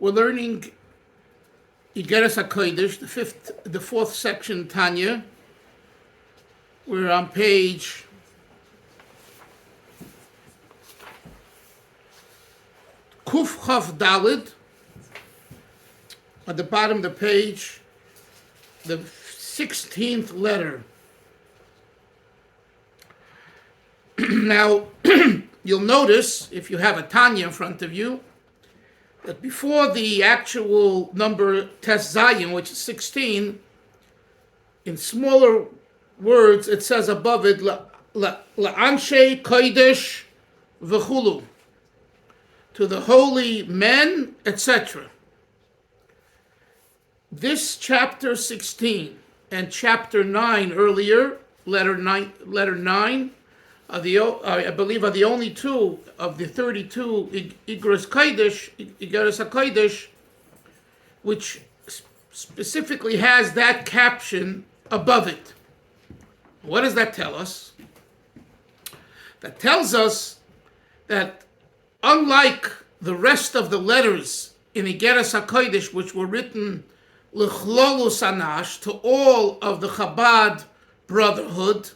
We're learning Igeres HaKodesh, the fourth section, Tanya. We're on page Kuf Chav Dalid. At the bottom of the page, the 16th letter. Now, you'll notice, if you have a Tanya in front of you, that before the actual number Tes Zayin, which is 16, in smaller words, it says above it, La'anshe Kodesh V'chulu, to the holy men, etc. This chapter 16 and chapter 9 earlier, letter 9, I believe are the only two of the 32 Igeres HaKodesh, which specifically has that caption above it. What does that tell us? That tells us that unlike the rest of the letters in Igeres HaKodesh, which were written l'chlolus anash, to all of the Chabad brotherhood,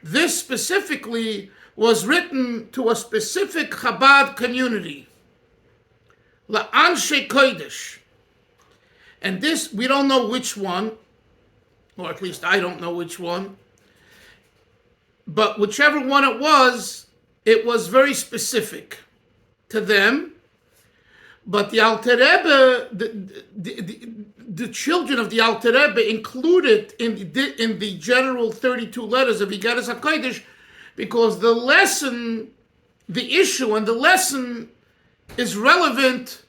this specifically was written to a specific Chabad community, La'anshe Kodesh. And this, we don't know which one, or at least I don't know which one, but whichever one it was very specific to them. But the Alter Rebbe, the children of the Alter Rebbe included in the general 32 letters of Igeres HaKodesh, because the lesson, the issue and the lesson is relevant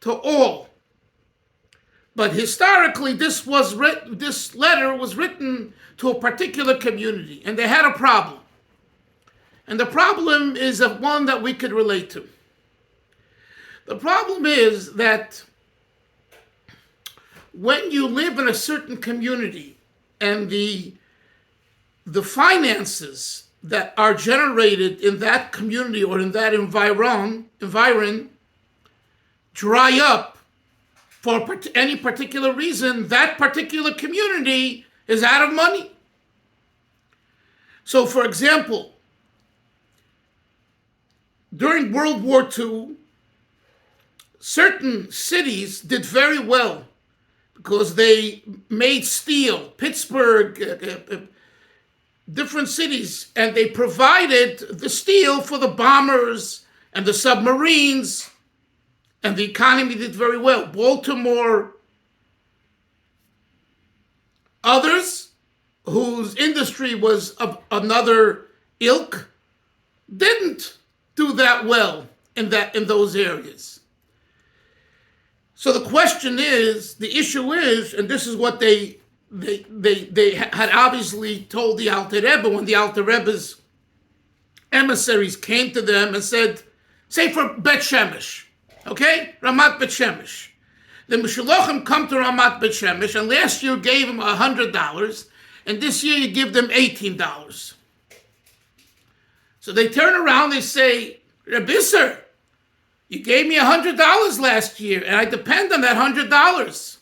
to all. But historically, this letter was written to a particular community, and they had a problem. And the problem is one that we could relate to. The problem is that when you live in a certain community and the finances that are generated in that community or in that environ dry up for any particular reason, that particular community is out of money. So, for example, during World War II, certain cities did very well because they made steel, Pittsburgh, different cities, and they provided the steel for the bombers and the submarines, and the economy did very well. Baltimore, others whose industry was of another ilk didn't do that well in those areas. So the question is, the issue is, and this is what they had obviously told the Alter Rebbe when the Alter Rebbe's emissaries came to them and said, say for Bet Shemesh, okay, Ramat Bet Shemesh. The Meshulachim come to Ramat Bet Shemesh, and last year gave them $100, and this year you give them $18. So they turn around, they say, Rebbe Sir, you gave me $100 last year, and I depend on that $100.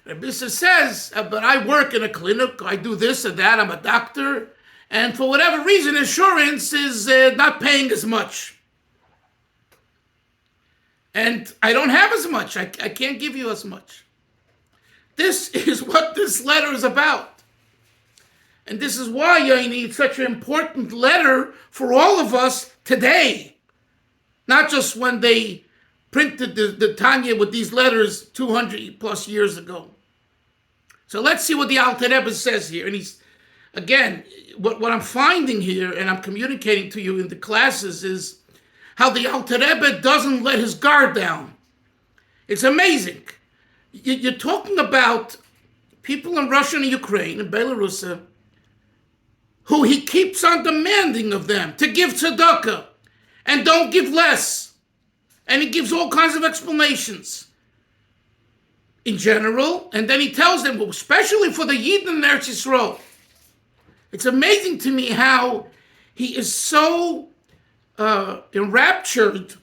Rebbe says, but I work in a clinic, I do this and that, I'm a doctor, and for whatever reason, insurance is not paying as much. And I don't have as much, I can't give you as much. This is what this letter is about. And this is why I need such an important letter for all of us today. Not just when they printed the Tanya with these letters 200 plus years ago. So let's see what the Alter Rebbe says here. And he's, again, what I'm finding here, and I'm communicating to you in the classes, is how the Alter Rebbe doesn't let his guard down. It's amazing. You're talking about people in Russia and Ukraine and Belarus who he keeps on demanding of them to give tzedakah. And don't give less. And he gives all kinds of explanations in general. And then he tells them, especially for the Yidden in Eretz Yisrael. It's amazing to me how he is so enraptured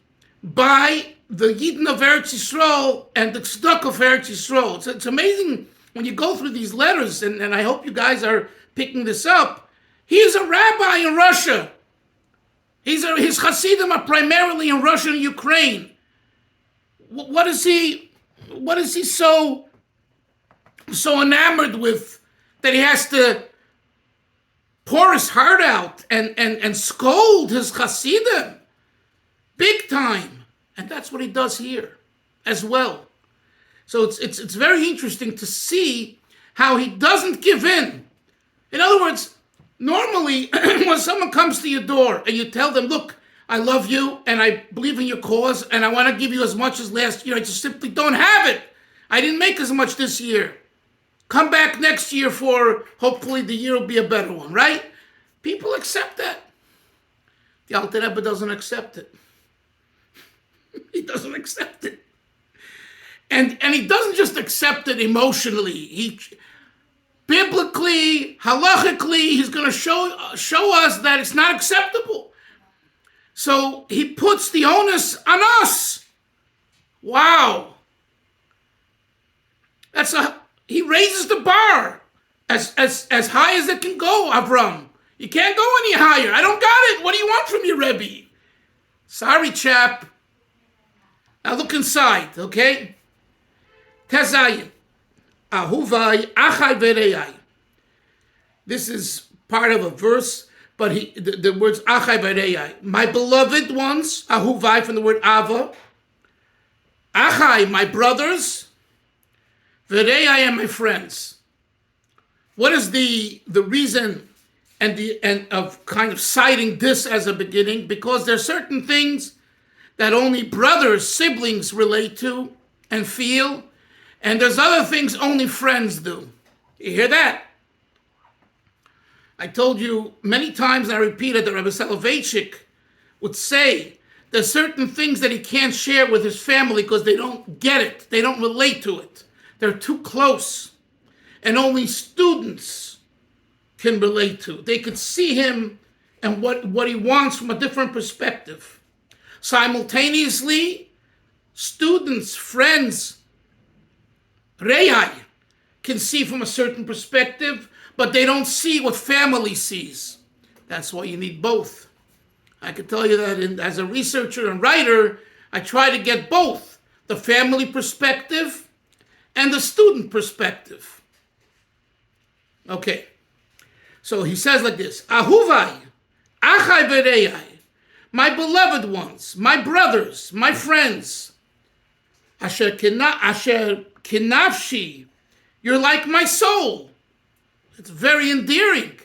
by the Yidden of Eretz Yisrael and the Tzedakah of Eretz Yisrael. It's amazing when you go through these letters, and I hope you guys are picking this up. He is a rabbi in Russia. His Hasidim are primarily in Russia and Ukraine. What is he so enamored with that he has to pour his heart out and scold his Hasidim? Big time. And that's what he does here as well. So it's very interesting to see how he doesn't give in. In other words, normally when someone comes to your door and you tell them, look, I love you and I believe in your cause and I want to give you as much as last year, I just simply don't have it. I didn't make as much this year. Come back next year for hopefully the year will be a better one, right? People accept that. The Alter Rebbe doesn't accept it. He doesn't accept it. And he doesn't just accept it emotionally. He biblically, halachically, he's going to show us that it's not acceptable. So he puts the onus on us. Wow. He raises the bar as high as it can go, Avram. You can't go any higher. I don't got it. What do you want from your Rebbe? Sorry, chap. Now look inside, okay? Tezayin. Ahuvai achai verei. This is part of a verse, but the words achai verei. My beloved ones, ahuvai from the word ava. Achai, my brothers. Verei and my friends. What is the reason and of kind of citing this as a beginning? Because there are certain things that only brothers, siblings relate to and feel, and there's other things only friends do. You hear that? I told you many times, and I repeat it, that Rabbi Soloveitchik would say there's certain things that he can't share with his family because they don't get it. They don't relate to it. They're too close. And only students can relate to. They could see him and what he wants from a different perspective. Simultaneously, students, friends, Rei, can see from a certain perspective, but they don't see what family sees. That's why you need both. I can tell you that as a researcher and writer, I try to get both, the family perspective and the student perspective. Okay, so he says like this, Ahuvai, Achai Verei, my beloved ones, my brothers, my friends, Asher Kinafshi, you're like my soul. It's very endearing.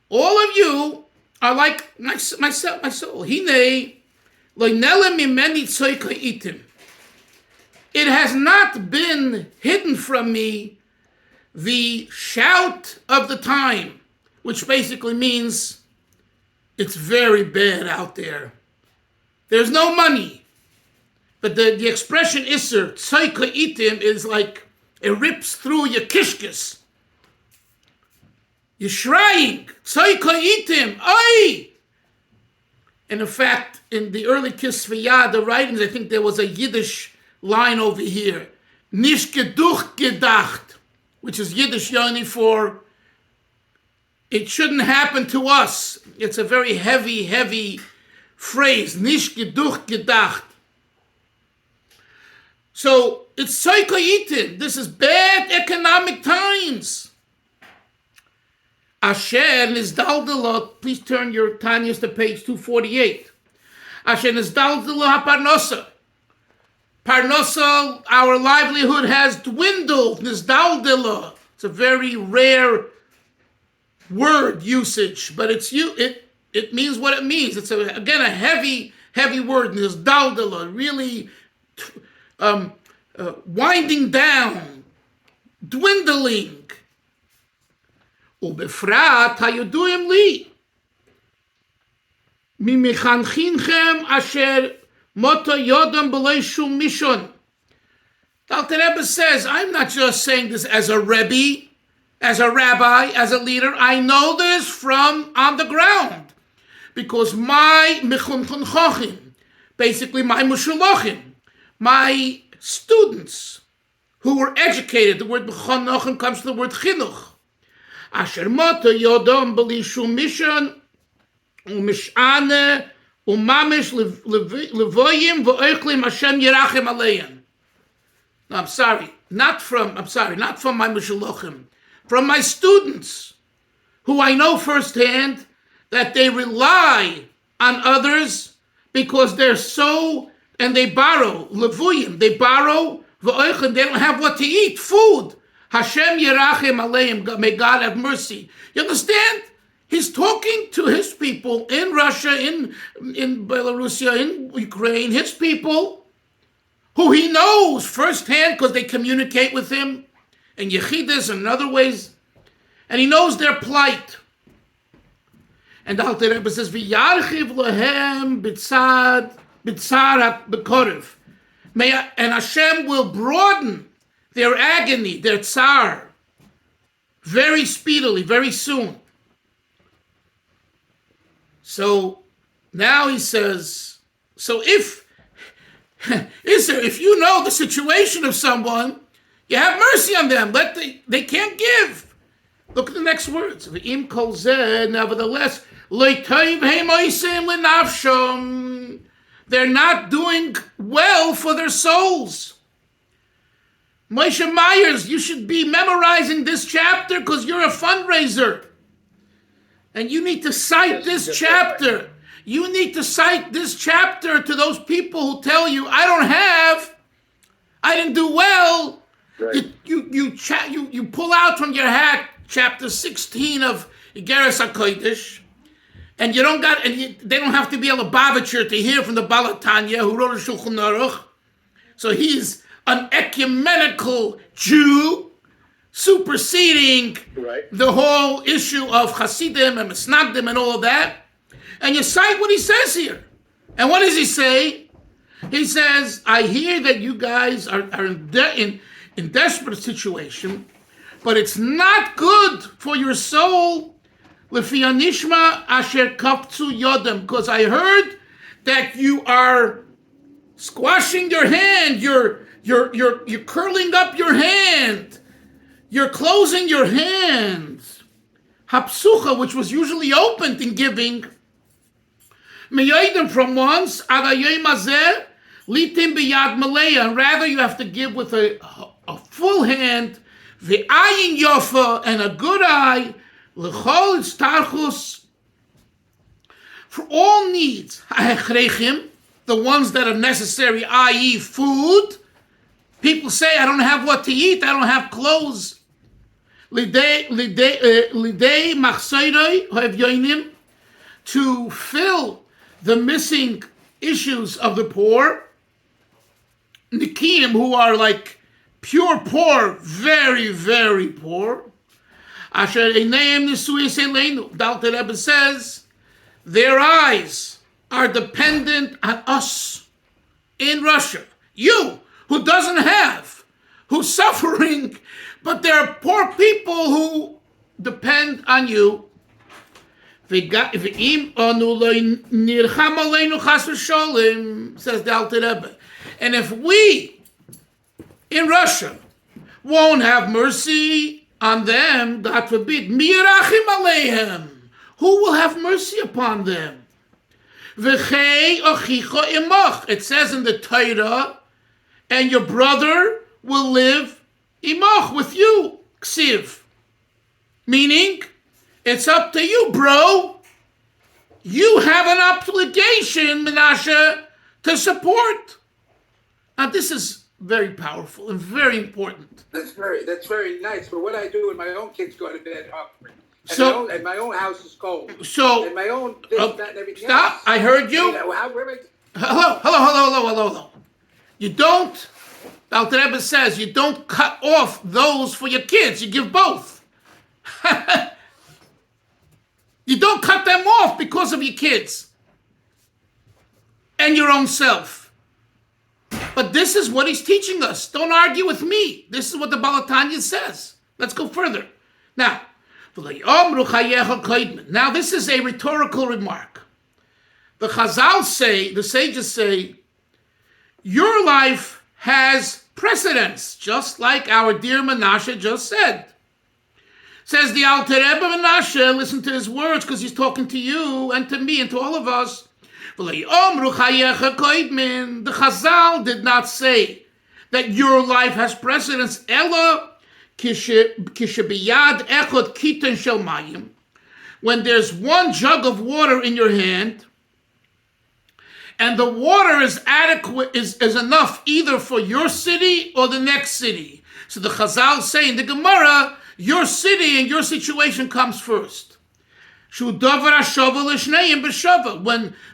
All of you are like my soul. Hine, loinele mimeni tzoika itim. It has not been hidden from me the shout of the time, which basically means it's very bad out there. There's no money. But the expression iser, tzoika itim, is like it rips through your kishkis. You're shrying, tzoika itim, oi! And in fact, in the early Kisviyah, the writings, I think there was a Yiddish line over here, nish geduch gedacht, which is Yiddish yoni for it shouldn't happen to us. It's a very heavy phrase, nish geduch gedacht. So it's tzoika itim. This is bad economic times. Asher nizdaldela, please turn your Tanyas to page 248. Asher nizdaldela haparnosa. Parnosa, our livelihood has dwindled. Nizdaldela. It's a very rare word usage, but it means what it means. It's again a heavy word. Nizdaldela, really winding down, dwindling. Ubefrat hayuduim li mimichanchinchem asher moto yodam b'lei shum mishon. The Alter Rebbe says, I'm not just saying this as a Rebbe, as a rabbi, as a leader. I know this from on the ground because my mechunchunchochim, basically my mushulachim, my students who were educated. The word b'chanochim comes from the word chinuch. Asher mata yodam b'li shum mission u'mishane u'mamish levoyim v'oichlim Hashem yirachem aleim. No, I'm sorry, not from my mishlochim, from my students, who I know firsthand that they rely on others because they're so, and they borrow, levuyim, they borrow, v'oichem, they don't have what to eat, food. Hashem yirachem aleim, may God have mercy. You understand? He's talking to his people in Russia, in Belarus, in Ukraine, his people, who he knows firsthand because they communicate with him in Yechidus and other ways, and he knows their plight. And the Alter Rebbe says, "V'yarchiv lehem b'tzad b'korev." And Hashem will broaden their agony, their tsar, very speedily, very soon. So now he says, so if you know the situation of someone, you have mercy on them. They can't give. Look at the next words. V'im kol zeh, nevertheless, they're not doing well for their souls. Moshe Myers, you should be memorizing this chapter because you're a fundraiser. And you need to cite this chapter. You need to cite this chapter to those people who tell you, I didn't do well. Right. You pull out from your hat chapter 16 of Igeres HaKodesh, and they don't have to be a Lubavitcher to hear from the Balatanya who wrote a Shulchan Aruch. So he's an ecumenical Jew, superseding the whole issue of Hasidim and Misnagdim and all of that. And you cite what he says here. And what does he say? He says, I hear that you guys are in desperate situation, but it's not good for your soul. Lefi anishma asher kaptzu yodem, because I heard that you are squashing your hand, you're curling up your hand, you're closing your hands. Hapsucha, which was usually opened in giving, meyodim from once, adayim azeh, litim biyad maleya, and rather you have to give with a full hand, ve'ayin yofa, and a good eye, l'chol tztarchus, for all needs, ha'echrechim, the ones that are necessary, i.e. food. People say, I don't have what to eat, I don't have clothes. Lidei machsoiroi ha'evyoinim, to fill the missing issues of the poor. Nikim, who are like pure poor, very, very poor. Asher eineim nisuyis eleinu. Dalfin Rebbe says, their eyes are dependent on us in Russia. You, who doesn't have, who's suffering, but there are poor people who depend on you. Says the Alter Rebbe. And if we, in Russia, won't have mercy on them, God forbid, who will have mercy upon them? It says in the Torah, and your brother will live imach, with you, ksiv. Meaning, it's up to you, bro. You have an obligation, Menashe, to support. Now, this is very powerful and very important. That's very nice. But what I do when my own kids go to bed hungry, and my own house is cold, and my own this, that, and everything stop! else. I heard you. Hello. You don't. Alter Rebbe says you don't cut off those for your kids. You give both. You don't cut them off because of your kids and your own self. But this is what he's teaching us. Don't argue with me. This is what the Balatanya says. Let's go further. Now, this is a rhetorical remark. The Chazal say, the sages say, your life has precedence, just like our dear Menashe just said. Says the Alter Rebbe Menashe, listen to his words, because he's talking to you and to me and to all of us. The Chazal did not say that your life has precedence. Ella kishebiyad echad kiten shel mayim. When there's one jug of water in your hand, and the water is adequate, is enough either for your city or the next city. So the Chazal say in the Gemara, your city and your situation comes first. When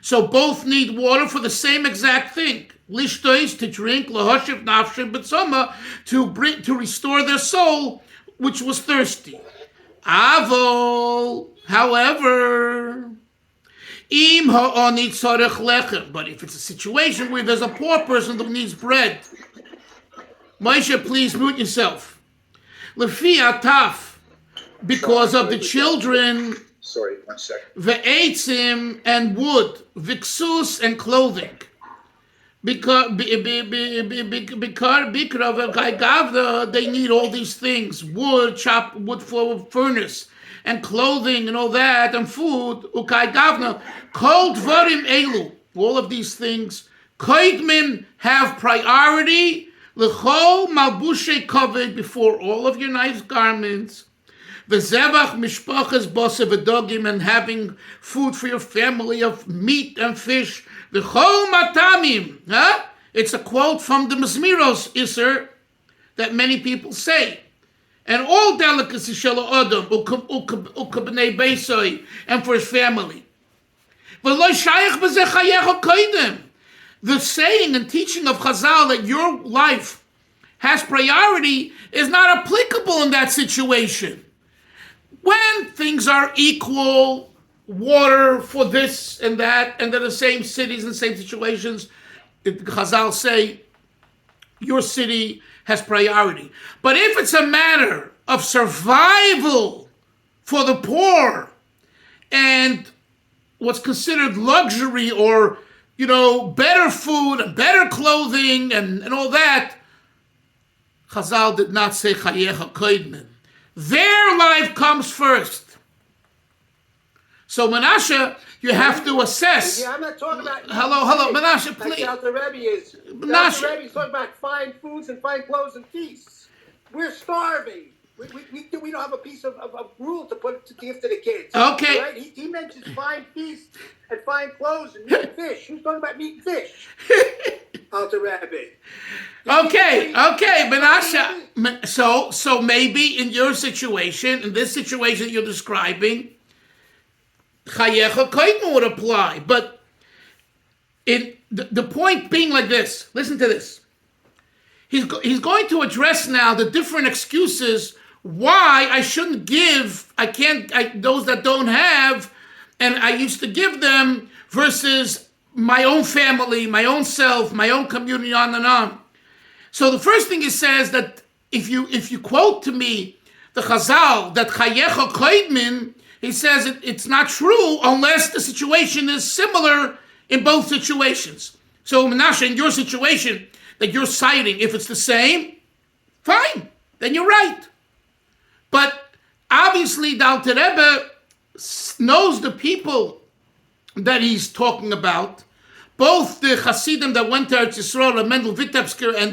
so both need water for the same exact thing. Lishtois, to drink, lahoshiv nafshem b'tzoma, to restore their soul, which was thirsty. Avol, however, im ha'oni tzarech lechem. But if it's a situation where there's a poor person that needs bread, Moshe, please mute yourself. Lefi ataf, because of the children. Sorry, 1 second. Ve'etzim and wood, viksus and clothing. Because they need all these things: wood, chop wood for a furnace, and clothing and all that, and food. Ukai gavna, kol dvarim elu. All of these things, koidmin, have priority. L'chol malbushe kaved, before all of your nice garments. V'zevach mishpachas basa v'dogim, and having food for your family of meat and fish. V'chol matamim. It's a quote from the Mizmiros Isser that many people say. And all delicacies shel adam ukabnei beisoi, and for his family. V'lo shayach b'zeh chayecha koidem. The saying and teaching of Chazal that your life has priority is not applicable in that situation. When things are equal, water for this and that, and they're the same cities and same situations, Chazal say your city has priority. But if it's a matter of survival for the poor and what's considered luxury, or better food and better clothing and all that, Chazal did not say Chayecha Koidmen. Their life comes first. So Menashe, you have to assess. Yeah, I'm not talking about. Hello, Menashe, please. Like the Rebbe is. Menashe. The Rebbe is talking about fine foods and fine clothes and feasts. We're starving. We don't have a piece of gruel to give to the kids. Okay. Right? He mentions fine feasts and fine clothes and meat and fish. Who's talking about meat and fish? Alter Rebbe. Okay, Menashe. So maybe in your situation, in this situation that you're describing, Chayecha Koidman would apply. But the point being like this, listen to this. He's going to address now the different excuses why I shouldn't give, those that don't have, and I used to give them, versus my own family, my own self, my own community, on and on. So the first thing he says, that if you quote to me the Chazal that Chayecha Koidmin, he says it's not true unless the situation is similar in both situations. So Menashe, in your situation that you're citing, if it's the same, fine, then you're right. But obviously the Alter Rebbe knows the people that he's talking about, both the Hasidim that went to Eretz Yisrael, Mendel Vitebsker, and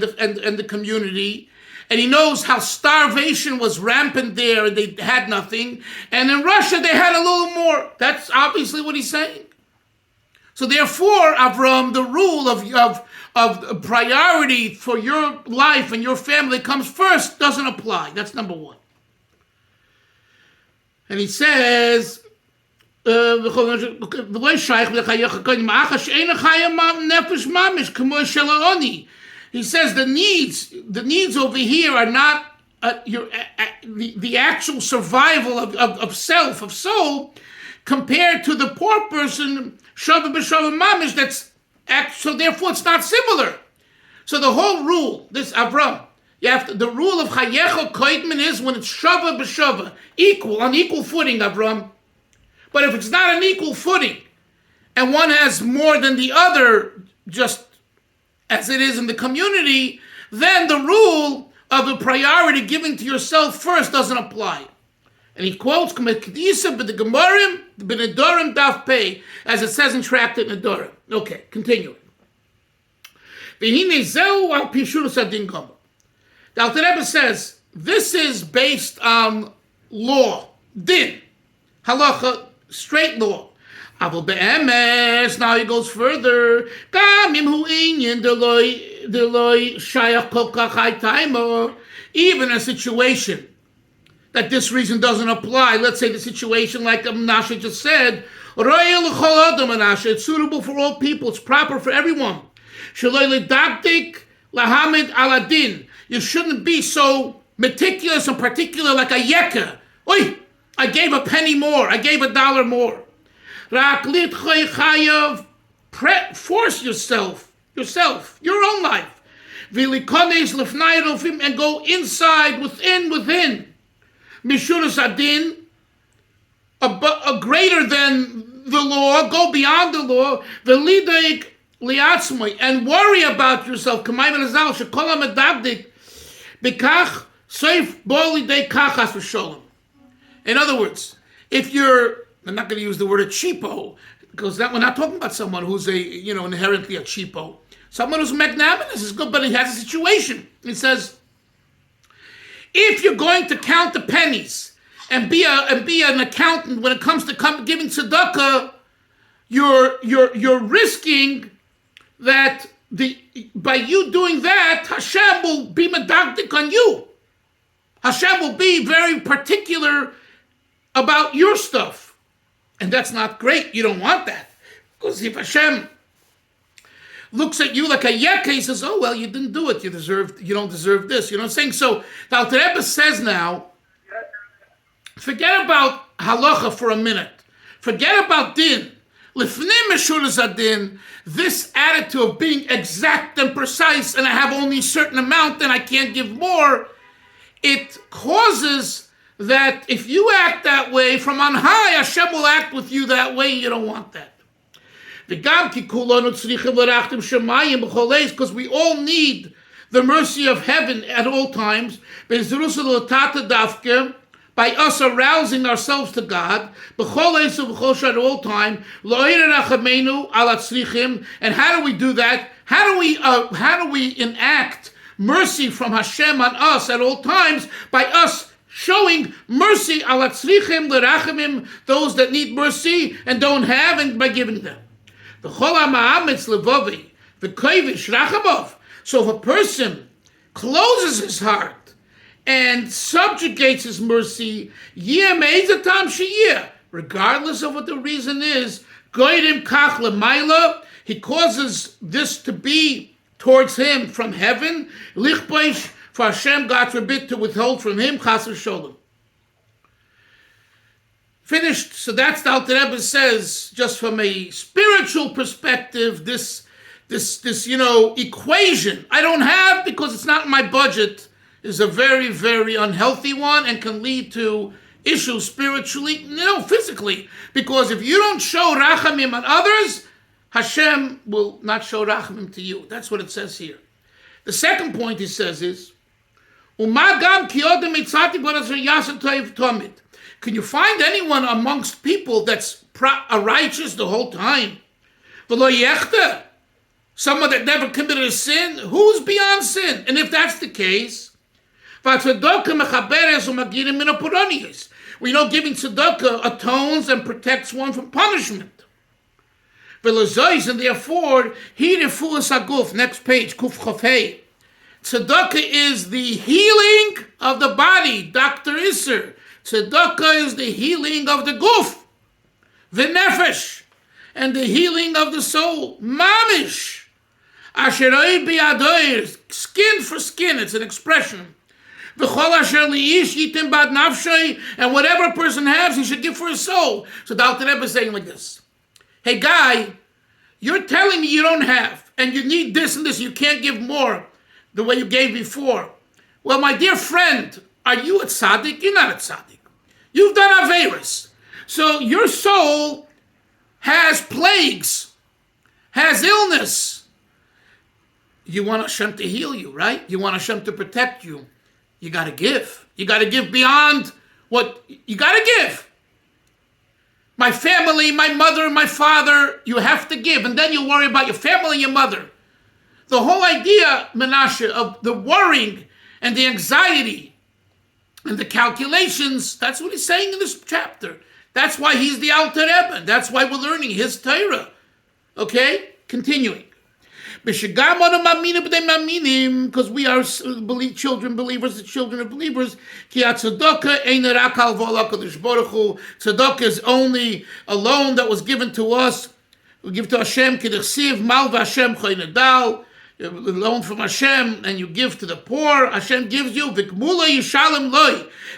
the community, and he knows how starvation was rampant there, and they had nothing, and in Russia they had a little more. That's obviously what he's saying. So therefore, Avram, the rule of priority for your life and your family comes first doesn't apply. That's number one. And he says, he says the needs over here are not the actual survival of self, of soul, compared to the poor person, shava b'shava mamish, so therefore it's not similar. So the whole rule, this Avram, the rule of Chayecha Koidman is when it's shava b'shava, on equal footing, Avram. But if it's not an equal footing, and one has more than the other, just as it is in the community, then the rule of the priority given to yourself first doesn't apply. And he quotes, as it says in Tractate Nedorim. Okay, continuing. The Alter Rebbe says, this is based on law, din, halacha, straight law. Now he goes further. Even a situation that this reason doesn't apply, let's say the situation like Menashe just said, it's suitable for all people, it's proper for everyone. You shouldn't be so meticulous and particular like a yekka. Oi, I gave a penny more, I gave $1 more. Force yourself, your own life. And go inside, within. Mishuras adin, a greater than the law, go beyond the law. And worry about yourself. In other words, if you're, I'm not going to use the word a cheapo, because we're not talking about someone who's inherently a cheapo. Someone who's magnanimous is good, but he has a situation. He says, if you're going to count the pennies and be an accountant when it comes to giving tzedakah, you're risking that by you doing that, Hashem will be medagdik on you. Hashem will be very particular about your stuff. And that's not great. You don't want that. Because if Hashem looks at you like a yekka, he says, oh, well, you didn't do it. You don't deserve this. You know what I'm saying? So the Alter Rebbe says now, forget about halacha for a minute. Forget about din. Lifnim meshuras adin, this attitude of being exact and precise, and I have only a certain amount and I can't give more, it causes that if you act that way from on high, Hashem will act with you that way. You don't want that. Because we all need the mercy of heaven at all times. By us arousing ourselves to God, at all time. And how do we do that? How do we enact mercy from Hashem on us at all times? By us showing mercy ala tzrichim l'rachamim, those that need mercy and don't have, and by giving them. The chol ha'ma'ametz levavi, the kovish rachamov. So if a person closes his heart and subjugates his mercy, regardless of what the reason is, he causes this to be towards him from heaven, for Hashem, God forbid, to withhold from him, chas v'sholem. Finished. So that's the Alter Rebbe says, just from a spiritual perspective, this equation I don't have because it's not in my budget is a very, very unhealthy one and can lead to issues spiritually, physically. Because if you don't show rachamim on others, Hashem will not show rachamim to you. That's what it says here. The second point he says is, can you find anyone amongst people that's righteous the whole time? Someone that never committed a sin? Who's beyond sin? And if that's the case, we know giving tzedakah atones and protects one from punishment. And therefore, next page, Kuf Chafei. Tzedakah is the healing of the body, Dr. Isser. Tzedakah is the healing of the guf, the nefesh, and the healing of the soul, mamish. Asheroi bi'adoir, skin for skin, it's an expression. And whatever a person has, he should give for his soul. So the Alter Rebbe is saying like this: hey guy, you're telling me you don't have, and you need this and this, you can't give more the way you gave before. Well, my dear friend, are you a tzaddik? You're not a tzaddik. You've done averos. So your soul has plagues, has illness. You want Hashem to heal you, right? You want Hashem to protect you. You got to give. You got to give beyond what you got to give. My family, my mother, my father, you have to give. And then you worry about your family and your mother. The whole idea, Menashe, of the worrying and the anxiety and the calculations, that's what he's saying in this chapter. That's why he's the Alter Rebbe. That's why we're learning his Torah. Okay? Continuing. Because we are children believers, the children of believers. Tzedakah is only a loan that was given to us. We give to Hashem, a loan from Hashem, and you give to the poor. Hashem gives you.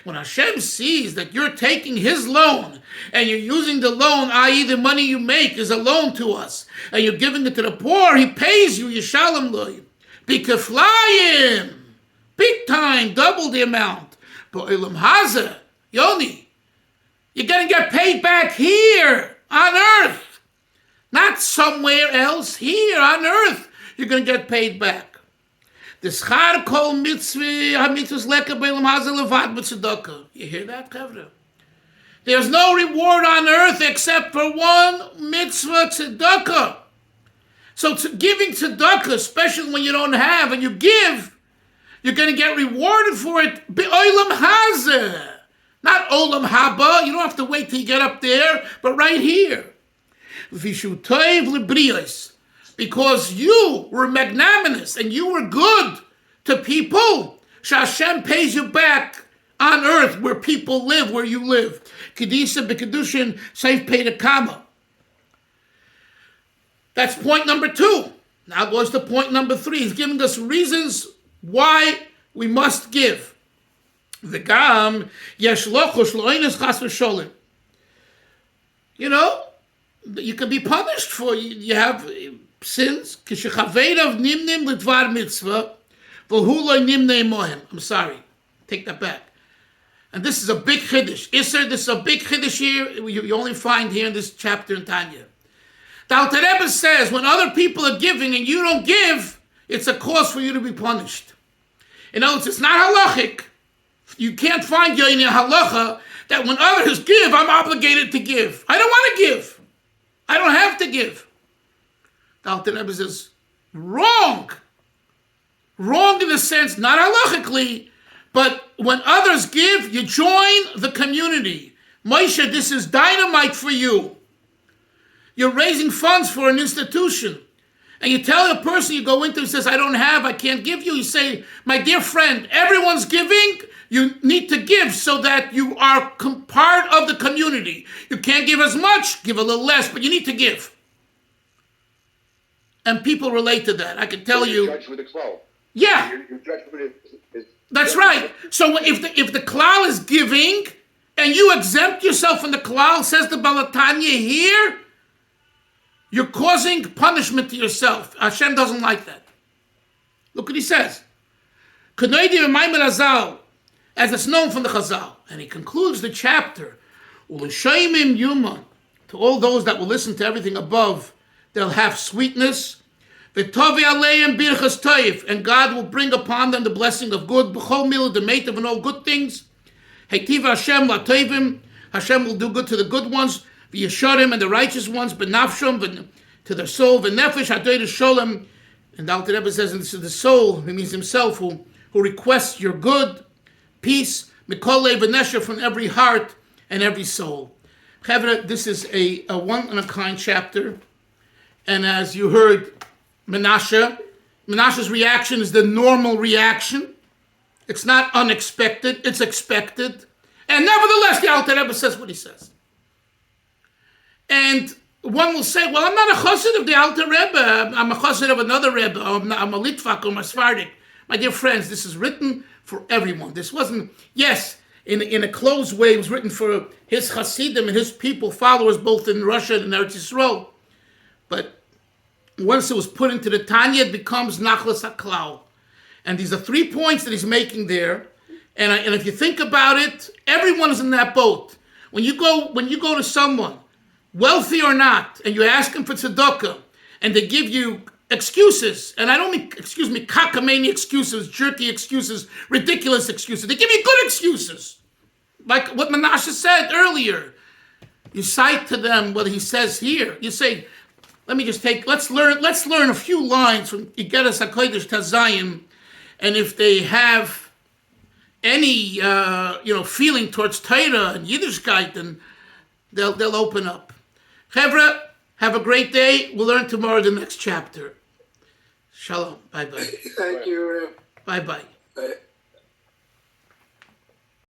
When Hashem sees that you're taking his loan and you're using the loan, i.e. the money you make is a loan to us, and you're giving it to the poor, he pays you, Yishalem loy. Bikeflayim, big time, double the amount. But Ilam Hazeh, Yoni, you're going to get paid back here on earth, not somewhere else, here on earth. You're going to get paid back. The schar kol mitzvah, ha-mitzvahs leka b'elam hazeh levad b'tzedakah. You hear that, Kevra? There's no reward on earth except for one mitzvah, tzedakah. So giving tzedakah, especially when you don't have, and you give, you're going to get rewarded for it. Be'olam hazeh. Not olam haba. You don't have to wait till you get up there, but right here. Vishu toiv lebrios. Because you were magnanimous and you were good to people, Hashem pays you back on earth where people live, where you live. Kedisha b'kedushin safe pay to kama. That's point number 2. Now goes to point number 3. He's giving us reasons why we must give. V'gam yesh lochush lo'enes chas v'sholim. You know, you can be punished for you have sins. I'm sorry. Take that back. And this is a big chiddush. Isser, this is a big chiddush here. You only find here in this chapter in Tanya. The Alter Rebbe says when other people are giving and you don't give, it's a cause for you to be punished. In other words, it's not halachic. You can't find in a halacha that when others give, I'm obligated to give. I don't want to give. I don't have to give. The Alter Rebbe says, wrong. Wrong in the sense, not halachically, but when others give, you join the community. Moshe, this is dynamite for you. You're raising funds for an institution. And you tell a person you go into and says, I don't have, I can't give you. You say, my dear friend, everyone's giving. You need to give so that you are part of the community. You can't give as much, give a little less, but you need to give. And people relate to that. I can tell you. Judge with the klal. Yeah. Your judgment is that's right. So if the klal is giving and you exempt yourself from the klal, says the Balatanya here, you're causing punishment to yourself. Hashem doesn't like that. Look what he says. As it's known from the Chazal. And he concludes the chapter. To all those that will listen to everything above, they'll have sweetness. And God will bring upon them the blessing of good. The mate of all good things. Hashem will do good to the good ones. And the righteous ones. To their soul. And the Alter Rebbe says, and this is the soul, he means himself, who requests your good, peace, from every heart and every soul. This is a one-of-a-kind chapter. And as you heard, Menashe's reaction is the normal reaction. It's not unexpected, it's expected. And nevertheless, the Alter Rebbe says what he says. And one will say, well, I'm not a chassid of the Alter Rebbe. I'm a chassid of another Rebbe. I'm a Litvak or a Sephardic. My dear friends, this is written for everyone. This wasn't, yes, in a closed way, it was written for his chassidim and his people, followers, both in Russia and Eretz Yisrael. But once it was put into the Tanya, it becomes Nachlas HaKlal. And these are 3 points that he's making there. And if you think about it, everyone is in that boat. When you go to someone, wealthy or not, and you ask them for tzedakah, and they give you excuses, and I don't mean, cockamamie excuses, jerky excuses, ridiculous excuses. They give you good excuses. Like what Menashe said earlier. You cite to them what he says here. You say, let's learn a few lines from Igeres HaKodesh Tazayim, and if they have any feeling towards Torah and Yiddishkeit, then they'll open up. Chevra, have a great day. We'll learn tomorrow the next chapter. Shalom. Bye-bye. Thank you. Bye-bye. Bye.